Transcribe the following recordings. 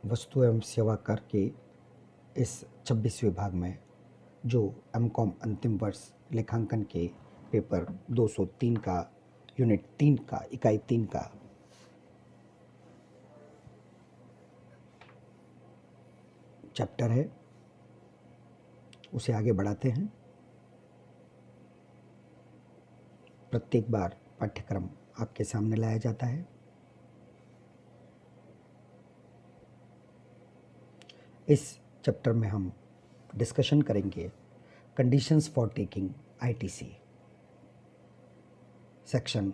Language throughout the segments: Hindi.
वस्तु एवं सेवा कर के इस 26वें भाग में जो एमकॉम अंतिम वर्ष लेखांकन के पेपर 203 का यूनिट 3 का इकाई 3 का चैप्टर है, उसे आगे बढ़ाते हैं। प्रत्येक बार पाठ्यक्रम आपके सामने लाया जाता है। इस चैप्टर में हम डिस्कशन करेंगे conditions for taking ITC, section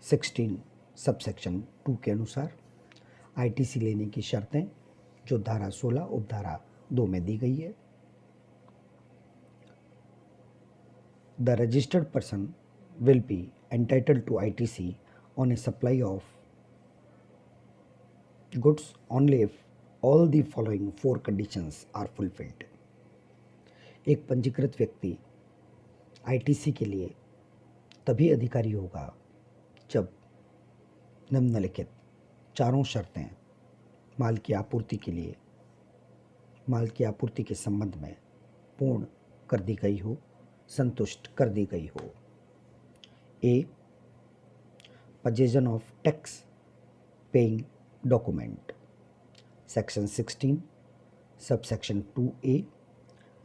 16 subsection 2 के अनुसार आईटीसी लेने की शर्तें जो धारा 16 उपधारा 2 में दी गई है। The registered person will be entitled to ITC on a supply of goods only if all the following 4 conditions are fulfilled. एक पंजीकृत व्यक्ति आईटीसी के लिए तभी अधिकारी होगा जब निम्नलिखित चारों शर्तें माल की आपूर्ति के संबंध में पूर्ण कर दी गई हो, संतुष्ट कर दी गई हो। A. Possession of tax paying document. Section 16 subsection 2A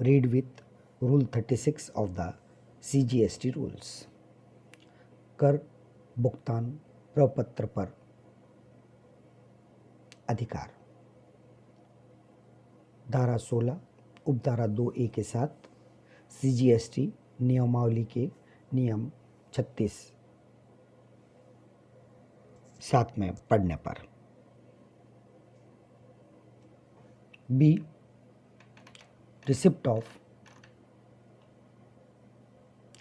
read with rule 36 of the CGST rules. कर भुगतान प्रपत्र पर अधिकार धारा 16 उपधारा 2A के साथ CGST नियमावली के नियम 36 साथ में पढ़ने पर। B. Receipt of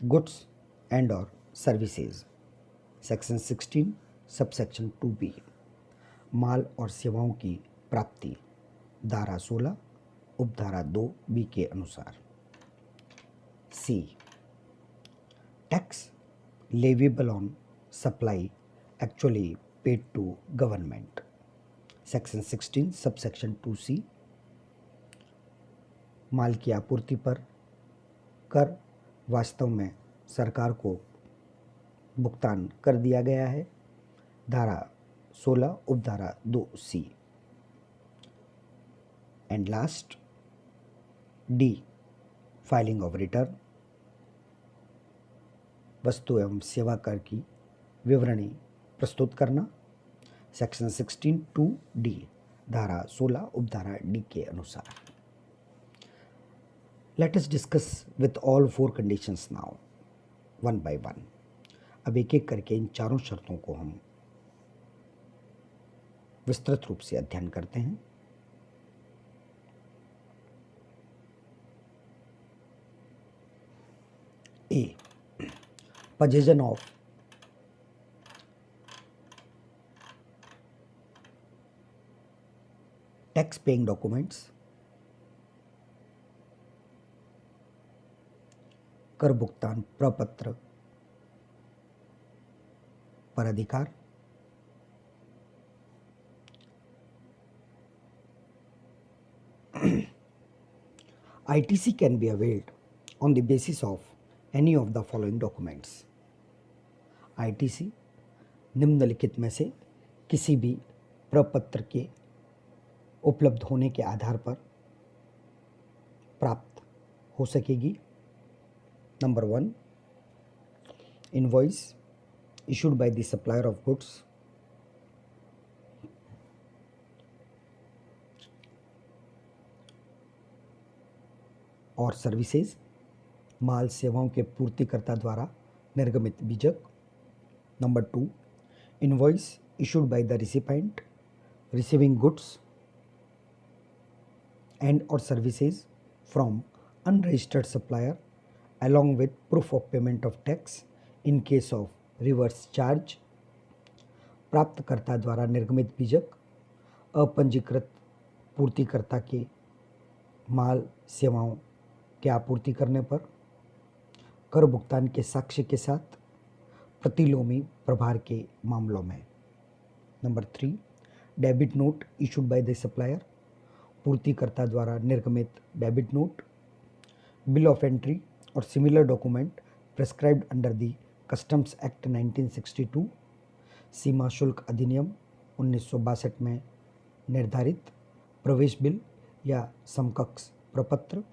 goods and और सर्विसेज, सेक्शन 16 सबसेक्शन 2B माल और सेवाओं की प्राप्ति धारा 16 उपधारा 2B के अनुसार। C. Tax leviable on supply actually paid to government, section 16 subsection 2C माल की आपूर्ति पर कर वास्तव में सरकार को भुगतान कर दिया गया है, धारा 16 उपधारा 2C। And last D. Filing of return, वस्तु एवं सेवा कर की विवरणी प्रस्तुत करना, सेक्शन 16 2D धारा 16 उपधारा D के अनुसार। Let us discuss with all 4 conditions now one by one. अब एक एक करके इन चारों शर्तों को हम विस्तृत रूप से अध्ययन करते हैं। ए. Possession of tax paying documents, कर भुगतान प्रपत्र पर अधिकार, ITC can be availed on the basis of any of the following documents. ITC निम्नलिखित में से किसी भी प्रपत्र के उपलब्ध होने के आधार पर प्राप्त हो सकेगी। Number 1, invoice issued by the supplier of goods, और सर्विसेज माल सेवाओं के पूर्तिकर्ता द्वारा निर्गमित बीजक। Number 2, invoice issued by the recipient receiving goods and or services from unregistered supplier along with proof of payment of tax in case of reverse charge। प्राप्तकर्ता द्वारा निर्गमित बीजक अपंजीकृत पूर्तिकर्ता के माल सेवाओं के आपूर्ति करने पर कर भुगतान के साक्ष्य के साथ प्रतिलोमी प्रभार के मामलों में। Number 3, debit note issued by the supplier, पूर्तिकर्ता द्वारा निर्गमित debit note, bill of entry और similar document prescribed under the Customs Act 1962, सीमा शुल्क अधिनियम 1962 में निर्धारित प्रवेश बिल या समकक्ष प्रपत्र,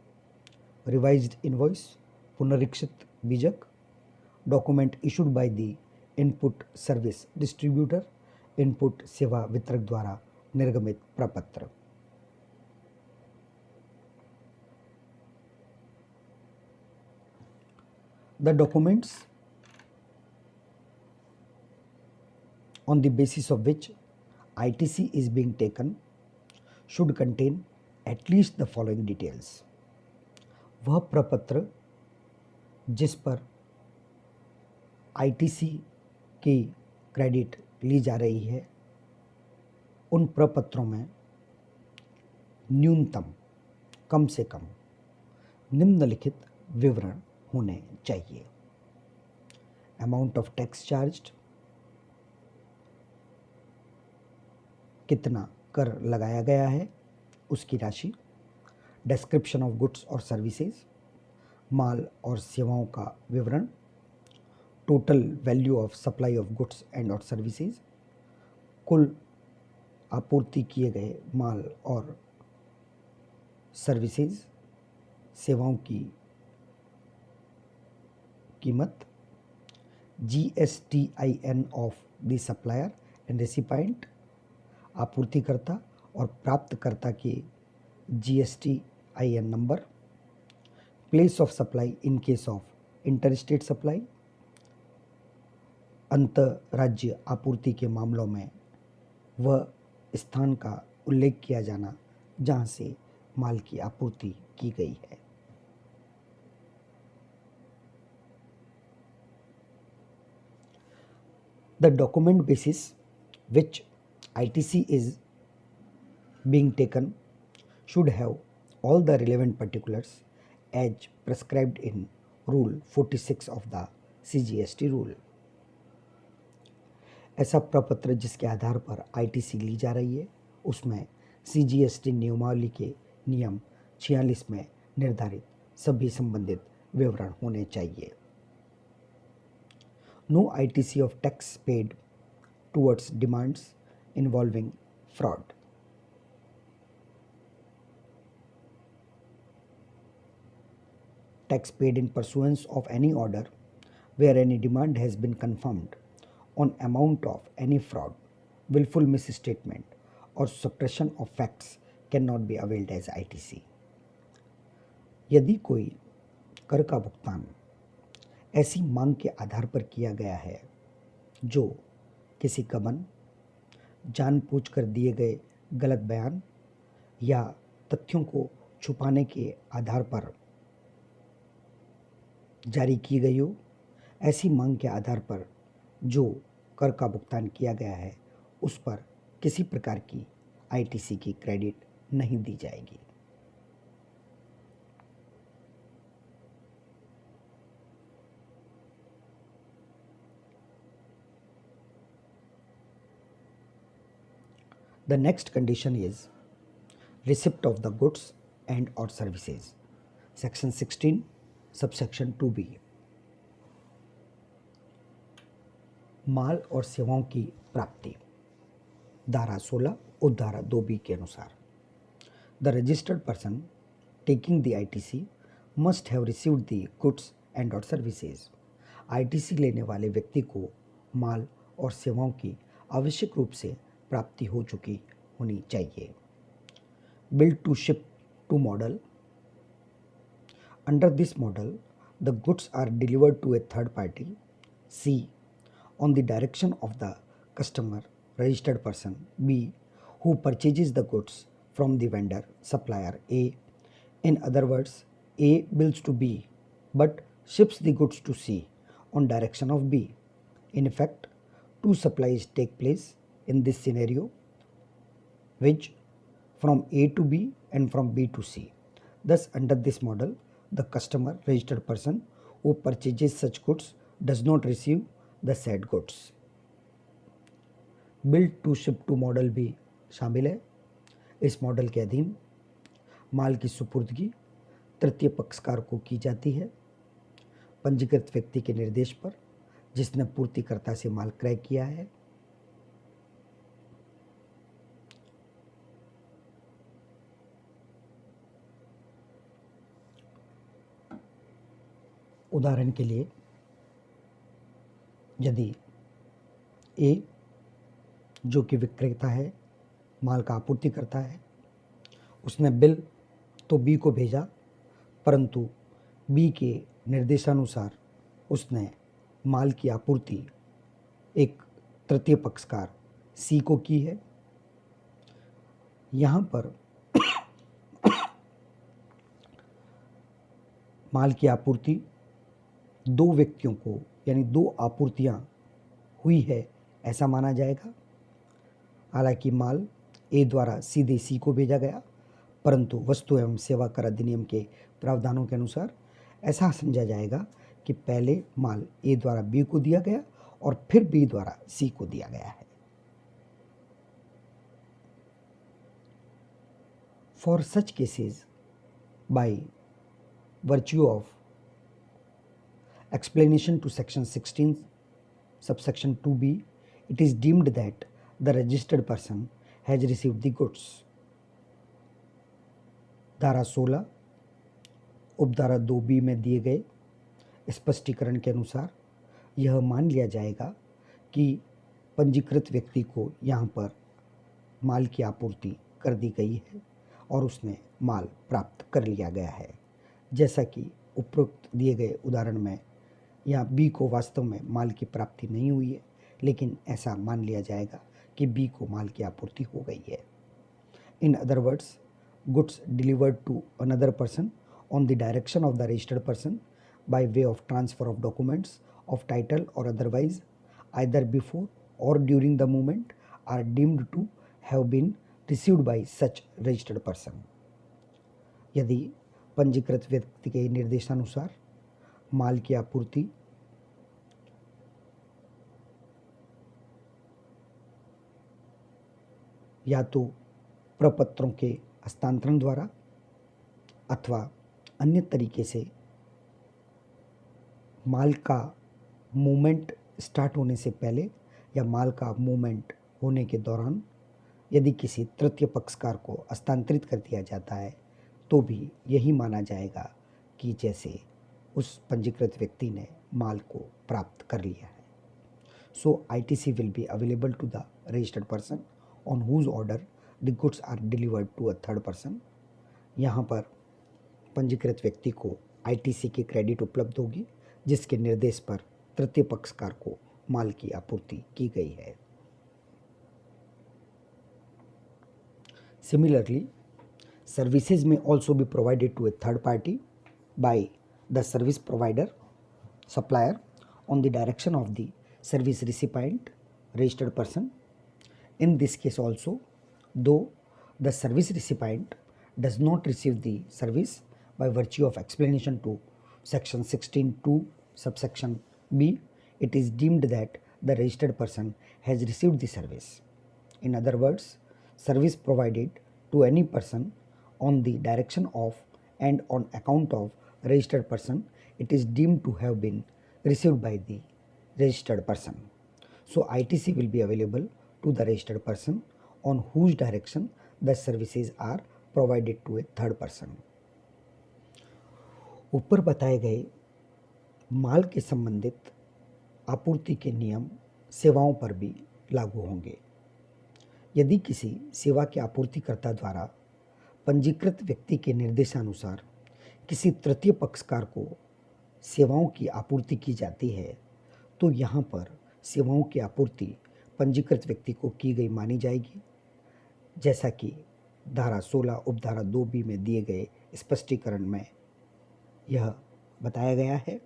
रिवाइज्ड इनवॉइस पुनरीक्षित बीजक, document issued by the input service distributor input सेवा वितरक द्वारा निर्गमित प्रपत्र। The documents on the basis of which ITC is being taken should contain at least the following details. वह प्रपत्र जिस पर ITC की क्रेडिट ली जा रही है, उन प्रपत्रों में न्यूनतम कम से कम निम्नलिखित विवरण होने चाहिए। अमाउंट ऑफ टैक्स चार्ज्ड, कितना कर लगाया गया है उसकी राशि, डिस्क्रिप्शन ऑफ गुड्स और सर्विसेज, माल और सेवाओं का विवरण, total value of supply of goods and और सर्विसेज, कुल आपूर्ति किए गए माल और सर्विसेज सेवाओं की कीमत, GSTIN of the supplier and recipient, आपूर्तिकर्ता और प्राप्तकर्ता के GSTIN number, place of supply in case of interstate supply, अंतर्राज्य आपूर्ति के मामलों में वह स्थान का उल्लेख किया जाना जहां से माल की आपूर्ति की गई है। The document basis which ITC is being taken should have all the relevant particulars as prescribed in Rule 46 of the CGST rule. ऐसा प्रपत्र जिसके आधार पर ITC ली जा रही है उसमें CGST नियमावली के नियम 46 में निर्धारित सभी संबंधित विवरण होने चाहिए। No ITC of tax paid towards demands involving fraud. Tax paid in pursuance of any order where any demand has been confirmed on amount of any fraud, willful misstatement or suppression of facts cannot be availed as ITC. यदि कोई कर का भुगतान ऐसी मांग के आधार पर किया गया है जो किसी गबन, जानबूझकर दिए गए गलत बयान या तथ्यों को छुपाने के आधार पर जारी की गई हो, ऐसी मांग के आधार पर जो कर का भुगतान किया गया है उस पर किसी प्रकार की ITC की क्रेडिट नहीं दी जाएगी। The next condition is receipt of the goods and or services. Section 16, subsection 2B. माल और सेवाओं की प्राप्ति धारा 16 और धारा 2B के अनुसार The registered person taking the ITC must have received the goods and or services. ITC लेने वाले व्यक्ति को माल और सेवाओं की आवश्यक रूप से प्राप्ति हो चुकी होनी चाहिए। Bill to ship to model, under this model the goods are delivered to a third party C on the direction of the customer registered person B who purchases the goods from the vendor supplier A. In other words, A bills to B but ships the goods to C on direction of B. In effect, two supplies take place in this scenario, which from A to B and from B to C. Thus, under this model, the customer registered person who purchases such goods does not receive the said goods. Bill to ship to model भी शामिल है। इस मॉडल के अधीन माल की सुपुर्दगी तृतीय पक्षकार को की जाती है पंजीकृत व्यक्ति के निर्देश पर जिसने पूर्तिकर्ता से माल क्रय किया है। उदाहरण के लिए यदि ए जो कि विक्रेता है, माल का आपूर्ति करता है, उसने बिल तो बी को भेजा, परंतु बी के निर्देशानुसार उसने माल की आपूर्ति एक तृतीय पक्षकार सी को की है। यहाँ पर माल की आपूर्ति दो व्यक्तियों को यानी दो आपूर्तियाँ हुई है ऐसा माना जाएगा। हालांकि माल ए द्वारा सीधे सी को भेजा गया, परंतु वस्तु एवं सेवा कर अधिनियम के प्रावधानों के अनुसार ऐसा समझा जाएगा कि पहले माल ए द्वारा बी को दिया गया और फिर बी द्वारा सी को दिया गया है। For such cases bye virtue of explanation to section 16 subsection 2b, it is deemed that the registered person has received the goods। धारा 16 उपधारा 2b में दिए गए स्पष्टीकरण के अनुसार यह मान लिया जाएगा कि पंजीकृत व्यक्ति को यहाँ पर माल की आपूर्ति कर दी गई है और उसने माल प्राप्त कर लिया गया है। जैसा कि उपरोक्त दिए गए उदाहरण में यहाँ बी को वास्तव में माल की प्राप्ति नहीं हुई है, लेकिन ऐसा मान लिया जाएगा कि बी को माल की आपूर्ति हो गई है। In other words, goods delivered to another person on the direction of the registered person by way of transfer of documents of title or otherwise either before or during the movement are deemed to have been received by such registered person. यदि पंजीकृत व्यक्ति के निर्देशानुसार माल की आपूर्ति या तो प्रपत्रों के हस्तांतरण द्वारा अथवा अन्य तरीके से माल का मूवमेंट स्टार्ट होने से पहले या माल का मूवमेंट होने के दौरान यदि किसी तृतीय पक्षकार को हस्तांतरित कर दिया जाता है तो भी यही माना जाएगा कि जैसे उस पंजीकृत व्यक्ति ने माल को प्राप्त कर लिया है। So ITC will be available to the registered person on whose order the goods are delivered to a third person. यहाँ पर पंजीकृत व्यक्ति को ITC की क्रेडिट उपलब्ध होगी जिसके निर्देश पर तृतीय पक्षकार को माल की आपूर्ति की गई है। Similarly, services may also be provided to a third party by the service provider, supplier on the direction of the service recipient, registered person. In this case also, though the service recipient does not receive the service by virtue of explanation to section 16(2) subsection b, it is deemed that the registered person has received the service. In other words, service provided to any person on the direction of and on account of registered person, it is deemed to have been received by the registered person. So ITC will be available to the registered person on whose direction the services are provided to a third person. ऊपर बताए गए माल के संबंधित आपूर्ति के नियम सेवाओं पर भी लागू होंगे। यदि किसी सेवा के आपूर्तिकर्ता द्वारा पंजीकृत व्यक्ति के निर्देशानुसार किसी तृतीय पक्षकार को सेवाओं की आपूर्ति की जाती है तो यहाँ पर सेवाओं की आपूर्ति पंजीकृत व्यक्ति को की गई मानी जाएगी, जैसा कि धारा 16 उपधारा 2b में दिए गए स्पष्टीकरण में यह बताया गया है।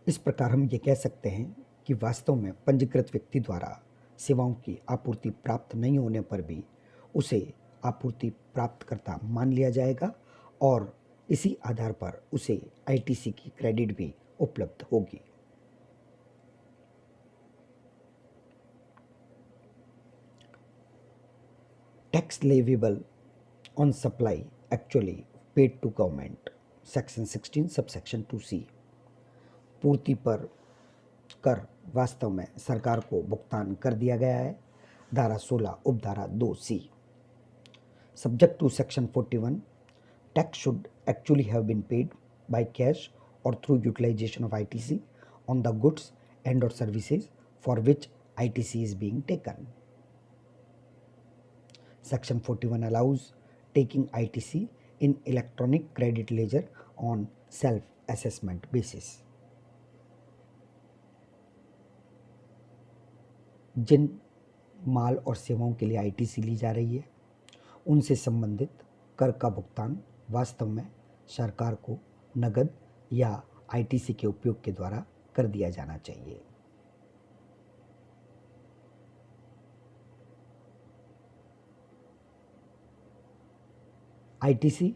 इस प्रकार हम ये कह सकते हैं कि वास्तव में पंजीकृत व्यक्ति द्वारा सेवाओं की आपूर्ति प्राप्त नहीं होने पर भी उसे आपूर्ति प्राप्तकर्ता मान लिया जाएगा और इसी आधार पर उसे आईटीसी की क्रेडिट भी उपलब्ध होगी। Tax leviable on supply actually paid to government, section 16 subsection 2C। पूर्ति पर कर वास्तव में सरकार को भुगतान कर दिया गया है, धारा 16 उपधारा 2C। Subject to section 41, tax should actually have been paid by cash or through utilization of ITC on the goods and or services for which ITC is being taken. Section 41 allows taking ITC in electronic credit ledger on self-assessment basis. जिन माल और सेवाओं के लिए आईटीसी ली जा रही है उनसे संबंधित कर का भुगतान वास्तव में सरकार को नगद या आईटीसी के उपयोग के द्वारा कर दिया जाना चाहिए। आईटीसी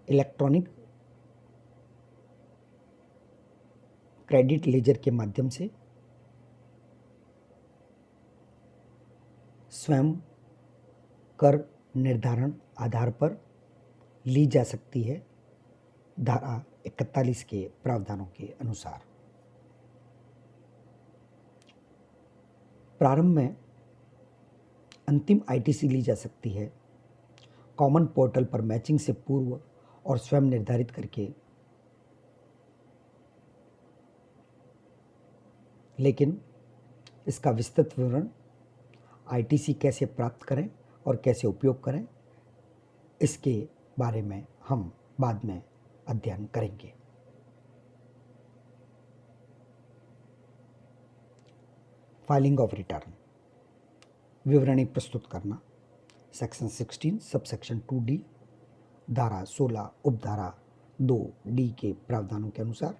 इलेक्ट्रॉनिक क्रेडिट लेजर के माध्यम से स्वयं कर निर्धारण आधार पर ली जा सकती है, धारा 41 के प्रावधानों के अनुसार। प्रारंभ में अंतिम आईटीसी ली जा सकती है कॉमन पोर्टल पर मैचिंग से पूर्व और स्वयं निर्धारित करके, लेकिन इसका विस्तृत विवरण आईटीसी कैसे प्राप्त करें और कैसे उपयोग करें इसके बारे में हम बाद में अध्ययन करेंगे। फाइलिंग ऑफ रिटर्न, विवरणी प्रस्तुत करना, सेक्शन 16 सबसेक्शन 2D, धारा 16 उपधारा 2D के प्रावधानों के अनुसार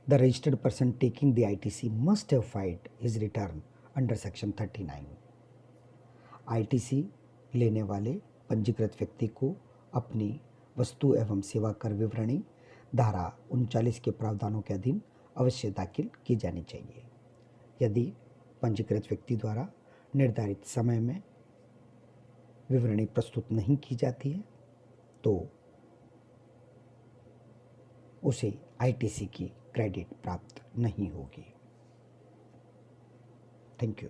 the registered person taking the ITC must have filed his return under section 39। ITC लेने वाले पंजीकृत व्यक्ति को अपनी वस्तु एवं सेवा कर विवरणी धारा 39 के प्रावधानों के अधीन अवश्य दाखिल की जानी चाहिए। यदि पंजीकृत व्यक्ति द्वारा निर्धारित समय में विवरणी प्रस्तुत नहीं की जाती है तो उसे आईटीसी की क्रेडिट प्राप्त नहीं होगी। Thank you.